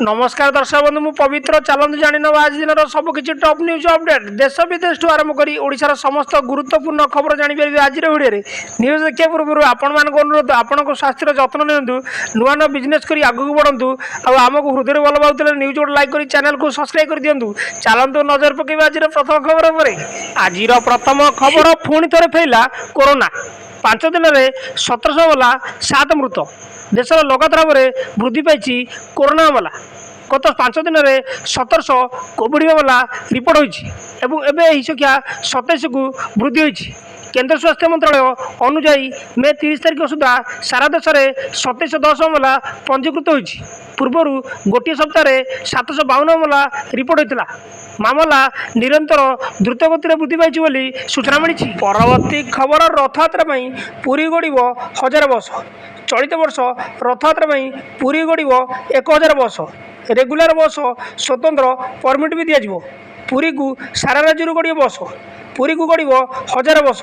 नमस्कार दर्शक बंधु मु पवित्र चलतु जाणी आज दिन सबकि टॉप न्यूज अपडेट देश विदेश आरंभ कर ओडिशार समस्त गुरुत्वपूर्ण खबर जापर आज भिडियो न्यूज देखा पूर्व आपण मान अनुरोध आपण स्वास्थ्य जत्न नियंतु नुआ नुआ बिजनेस कर आगू बढ़ु आमको हृदय भल पाते न्यूज गोटे लाइक कर चैनल को सब्सक्राइब कर दिंतु चलतु नजर पकड़ आज प्रथम खबर पर आज प्रथम खबर पुणी थे फेला कोरोना 5 दिन में 1700 वाला 7 मृत देशर लगातार भाव में वृद्धि पाई कोरोना मामला गत 5 दिन में 1700 कोविड मामला रिपोर्ट होती संख्या 27 को वृद्धि होती। केंद्र स्वास्थ्य मंत्रालय अनुजाई मे 30 तारिख सुधा सारा देश में 2710 मामला पंजीकृत होती। पूर्वर गोटे सप्ताह 752 मामला रिपोर्ट होता। मामला निरंतर द्रुत गति वृद्धि पाई सूचना मिली। परवर्ती खबर रथयात्रा पुरी गड़ 1000 बस चलित वर्ष रथयात्रा पुरी गड़ 1000 बस रेगुलर बस स्वतंत्र परमिट भी दिज्व। पुरी को सारा राज्य गड़ बस पुरी को गड़ 1000 बस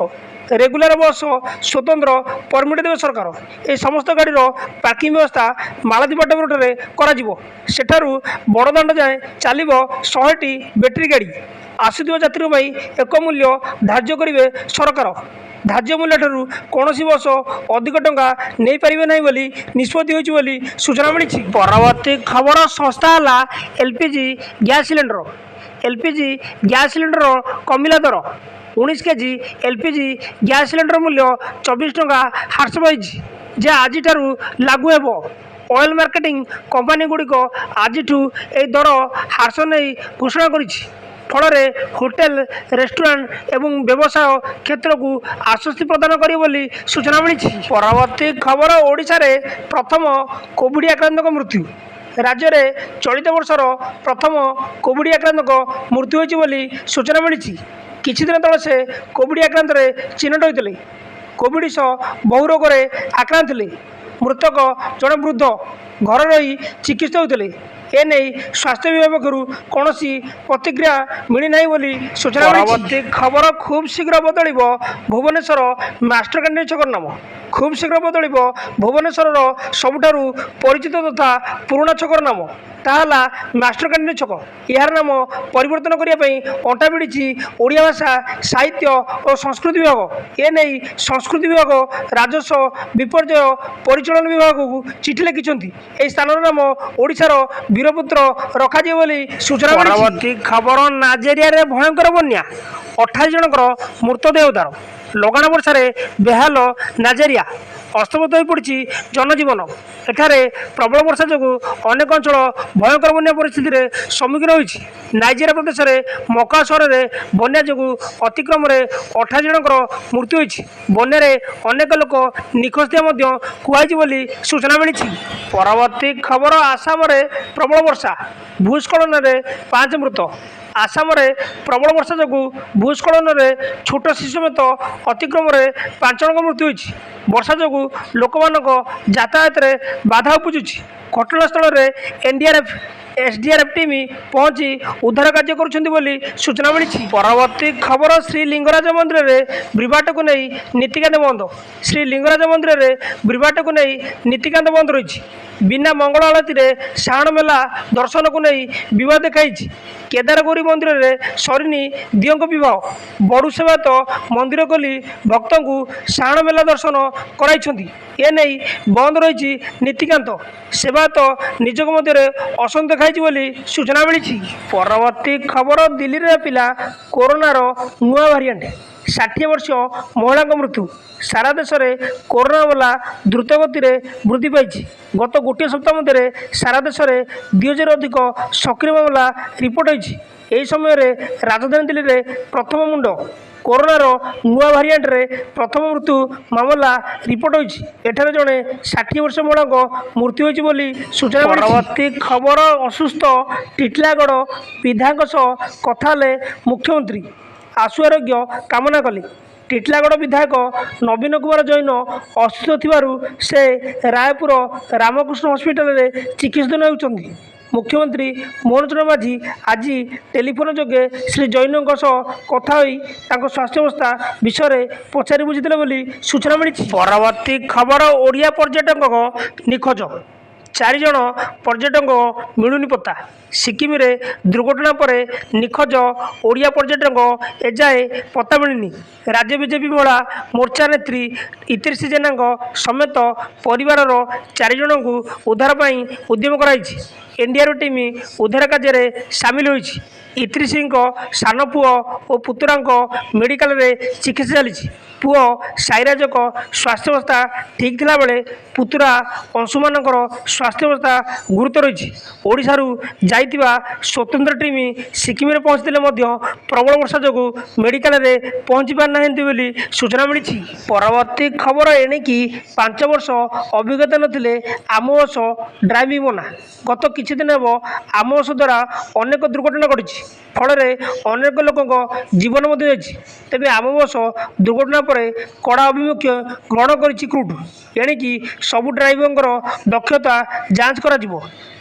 रेगुलर बस स्वतंत्र परमिट देवे सरकार। ये समस्त गाड़ी पार्किंग व्यवस्था मालदीपाट रोडे करू बड़दाण्ड जाए चलो 100टी बैटेरी गाड़ी आसुवा यात्री एक मूल्य धार्य करेंगे सरकार। धार्य मूल्य ठारू कौन बस अधिक टंका नहीं पारे ना निष्पत्ति होती सूचना मिली। परवर्ती खबर संस्था है एलपीजी गैस सिलेंडर कमिला दर 19 केजी एलपीजी गैस सिलेंडर मूल्य 24 टंका ह्रास पाई जे आज लागू हेब। ऑयल मार्केटिंग कंपनी गुड़िक आज दर ह्रास नहीं घोषणा करिछि। फल होटेल रेस्टोरेंट एवं व्यवसाय क्षेत्र को आश्वस्ति प्रदान करें सूचना मिली। परवर्ती खबर ओडिशा रे प्रथम कोविड आक्रांत मृत्यु राज्य में चलित वर्षर प्रथम कोविड आक्रांत मृत्यु होती सूचना मिली। किछि दिन तले से कोविड आक्रांत चिन्हट होते कोविड बहु रोग आक्रांत थे। मृतक जड़े वृद्ध घर रही चिकित्सा होते एने स्वास्थ्य विभाग पक्ष कौन प्रतिक्रिया मिलना सूचना। परवर्ती खबर खूब शीघ्र बदल भुवनेश्वर मास्टर कैंटीन छकर नाम खूब शीघ्र बदल भुवनेश्वर सबुठारु परिचित तथा पुराणा छकर नाम ताला मास्टर कैंटीन छक। यार नाम परिवर्तन करने अंटा भिड़ी ओडिया भाषा साहित्य और संस्कृति विभाग एने संस्कृति विभाग राजस्व विपर्यय परिचालन विभाग को चिठी लिखिं। यह स्थान नाम ओडिशार वीरपुत्र रखाଯିव बोली सूचना। परवर्ती खबर नाइजेरिया रे भयंकर बन्या 28 जनकर मृतदेह उद्धार लगाण वर्षा बेहाल नाइजेरिया अस्तव्यस्त हो पड़ी जनजीवन। एठारे प्रबल वर्षा जो अनेक अंचल भयंकर बन्या परिस्थिति रे सम्मुखीन होइछि। नाइजेरिया प्रदेश में मका सहर में बन्या जो अतिक्रम 28 जनकर मृत्यु होइछि। बन्या रे अनेक लोक निखोज कहुई बोली सूचना मिली। परवर्ती खबर आसाम रे प्रबल वर्षा भूस्खलन में 5 मृत। आसाम रे प्रबल वर्षा जो भूस्खलन में छोट शिशु समेत अतिक्रम 5 जन मृत्यु होइछि। वर्षा जो लोक यातायात बाधा उपजुछि। घटनास्थल में एनडीआरएफ एसडीआरएफ टीम पहुंची उद्धार कार्य करुछंती सूचना मिली। परवर्ती खबर श्रीलिंगराज मंदिर में विवाट को नहीं नीतिकांत बंद। श्रीलिंगराज मंदिर में विवाट को नहीं नीतिकांत बंद रही। बिना मंगल आलती साण मेला दर्शन को नहीं विवाद देखाई। केदारगौरी मंदिर में सरीनी दियों बह बड़ू सेवायत मंदिर खोली भक्त को साण मेला दर्शन कराई। एने बंद रही नीतिकांत सेवायत निजक मध्य असंत देखाई सूचना मिली। परवर्ती खबर दिल्ली रे पिला कोरोनार नुआ भारिएंट 60 वर्ष महिला मृत्यु सारा देश में कोरोना मामला द्रुत गति वृद्धि पाई। गत गोटे सप्ताह मध्य सारा देश में 2000 अधिक सक्रिय मामला रिपोर्ट होती। यही समय राजधानी दिल्ली में प्रथम मुंड कोरोनार नुआ भारिएंट रे प्रथम मृत्यु मामला रिपोर्ट होती। एठारे जड़े 60 वर्ष महिला मृत्यु होती सूचना। परवर्ती खबर असुस्थ टिटलागढ़ विधायक कथा मुख्यमंत्री आशु आरोग्य कामना कले। टिटलागढ़ विधायक नवीन कुमार जैन असुस्थ थिबारु से रायपुर रामकृष्ण हॉस्पिटल रे चिकित्सित होउछन्ती। मुख्यमंत्री मोहन चरण माझी आज टेलीफोन जोगे श्री जैन कथा हो स्वास्थ्य अवस्था विषय पचारि बुझीते सूचना मिली। परवर्ती खबर ओडिया पर्यटक निखोज 4 ଜଣ ପର୍ଯ୍ୟଟକ ମିଳୁନି ପତ୍ତା। ସିକିମରେ ଦୁର୍ଘଟଣା ପରେ ନିଖୋଜ ଓଡ଼ିଆ ପର୍ଯ୍ୟଟକ ଏଯାଏ ପତ୍ତା ମିଳିନି। ରାଜ୍ୟ ବିଜେପି ମହିଳା ମୋର୍ଚ୍ଚା ନେତ୍ରୀ ଇତିଶ୍ରୀ ଜେନାଙ୍କ ସମେତ ପରିବାରର 4 ଜଣଙ୍କୁ ଉଦ୍ଧାର ପାଇଁ ଉଦ୍ୟମ କରାଯାଇଛି। ଏନ୍ଡିଆର୍ଏଫ୍ ଟିମ୍ ଉଦ୍ଧାର କାର୍ଯ୍ୟରେ ସାମିଲ ହୋଇଛି। ଇତିଶ୍ରୀଙ୍କ ସାନ ପୁଅ ଓ ପୁତୁରାଙ୍କ ମେଡିକାଲରେ ଚିକିତ୍ସା ଚାଲିଛି। ପୁଅ ସାଇରାଜଙ୍କ ସ୍ୱାସ୍ଥ୍ୟାବସ୍ଥା ଠିକ୍ ଥିଲାବେଳେ ପୁତୁରା ଅଂଶୁମାନଙ୍କର ସ୍ୱାସ୍ଥ୍ୟାବସ୍ଥା ଗୁରୁତର ରହିଛି। ଓଡ଼ିଶାରୁ ଯାଇଥିବା ସ୍ୱତନ୍ତ୍ର ଟିମ୍ ସିକିମରେ ପହଞ୍ଚିଥିଲେ ମଧ୍ୟ ପ୍ରବଳ ବର୍ଷା ଯୋଗୁଁ ମେଡିକାଲରେ ପହଞ୍ଚି ପାରିନାହାନ୍ତି ବୋଲି ସୂଚନା ମିଳିଛି। ପରବର୍ତ୍ତୀ ଖବର ଏଣିକି 5 ବର୍ଷ ଅଭିଜ୍ଞତା ନଥିଲେ ଆମୋ ବସ ଡ୍ରାଇଭିଂ ମନା। ଗତ କିଛିଦିନ ହେବ ଆମୋ ବସ ଦ୍ୱାରା ଅନେକ ଦୁର୍ଘଟଣା ଘଟିଛି। ଫଳରେ ଅନେକ ଲୋକଙ୍କ ଜୀବନ ମଧ୍ୟ ଯାଇଛି। ତେବେ ଆମୋ ବସ ଦୁର୍ଘଟଣା ପରେ କଡ଼ା ଅଭିମୁଖ୍ୟ ଗ୍ରହଣ କରିଛି କ୍ରୁଟ୍। ଏଣିକି ସବୁ ଡ୍ରାଇଭରଙ୍କର ଦକ୍ଷତା ଯାଞ୍ଚ କରାଯିବ।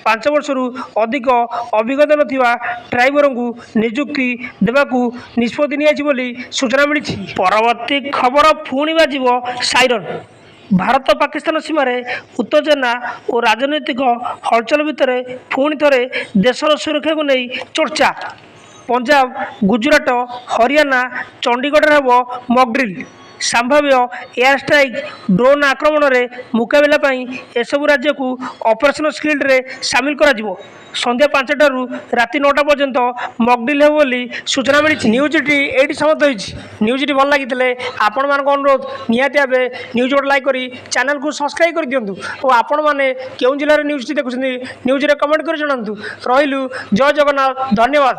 5 ବର୍ଷରୁ ଅଧିକ ଅଭିଜ୍ଞତା ନଥିବା ଡ୍ରାଇଭରଙ୍କୁ ନିଯୁକ୍ତି ଦେବାକୁ ନିଷ୍ପତ୍ତି ନିଆଯାଇଛି ବୋଲି ସୂଚନା ମିଳିଛି। ପରବର୍ତ୍ତୀ ଖବର ପୁଣି ବାଜିବ ସାଇରନ୍। ଭାରତ ପାକିସ୍ତାନ ସୀମାରେ ଉତ୍ତେଜନା ଓ ରାଜନୈତିକ ହଲଚଲ ଭିତରେ ପୁଣି ଥରେ ଦେଶର ସୁରକ୍ଷାକୁ ନେଇ ଚର୍ଚ୍ଚା। ପଞ୍ଜାବ, ଗୁଜରାଟ, ହରିୟାଣା, ଚଣ୍ଡିଗଡ଼ରେ ହେବ ମକ୍ ଡ୍ରିଲ୍। ସମ୍ଭାବ୍ୟ ଏୟାର ଷ୍ଟ୍ରାଇକ୍, ଡ୍ରୋନ୍ ଆକ୍ରମଣରେ ମୁକାବିଲା ପାଇଁ ଏସବୁ ରାଜ୍ୟକୁ ଅପରେସନ ସ୍କିଲ୍ଡରେ ସାମିଲ କରାଯିବ। ସନ୍ଧ୍ୟା 5ଟାରୁ ରାତି 9ଟା ପର୍ଯ୍ୟନ୍ତ ମକ୍ ଡ୍ରିଲ୍ ହେବ ବୋଲି ସୂଚନା ମିଳିଛି। ନ୍ୟୁଜ୍ଟି ଏଇଠି ସମାପ୍ତ ହୋଇଛି। ନ୍ୟୁଜ୍ଟି ଭଲ ଲାଗିଥିଲେ ଆପଣମାନଙ୍କ ଅନୁରୋଧ ନିହାତି ଭାବେ ନ୍ୟୁଜ୍ ଗୋଟେ ଲାଇକ୍ କରି ଚ୍ୟାନେଲକୁ ସବସ୍କ୍ରାଇବ୍ କରିଦିଅନ୍ତୁ ଓ ଆପଣମାନେ କେଉଁ ଜିଲ୍ଲାରେ ନ୍ୟୁଜ୍ଟି ଦେଖୁଛନ୍ତି ନ୍ୟୁଜ୍ରେ କମେଣ୍ଟ କରି ଜଣାନ୍ତୁ। ରହିଲୁ, ଜୟ ଜଗନ୍ନାଥ, ଧନ୍ୟବାଦ।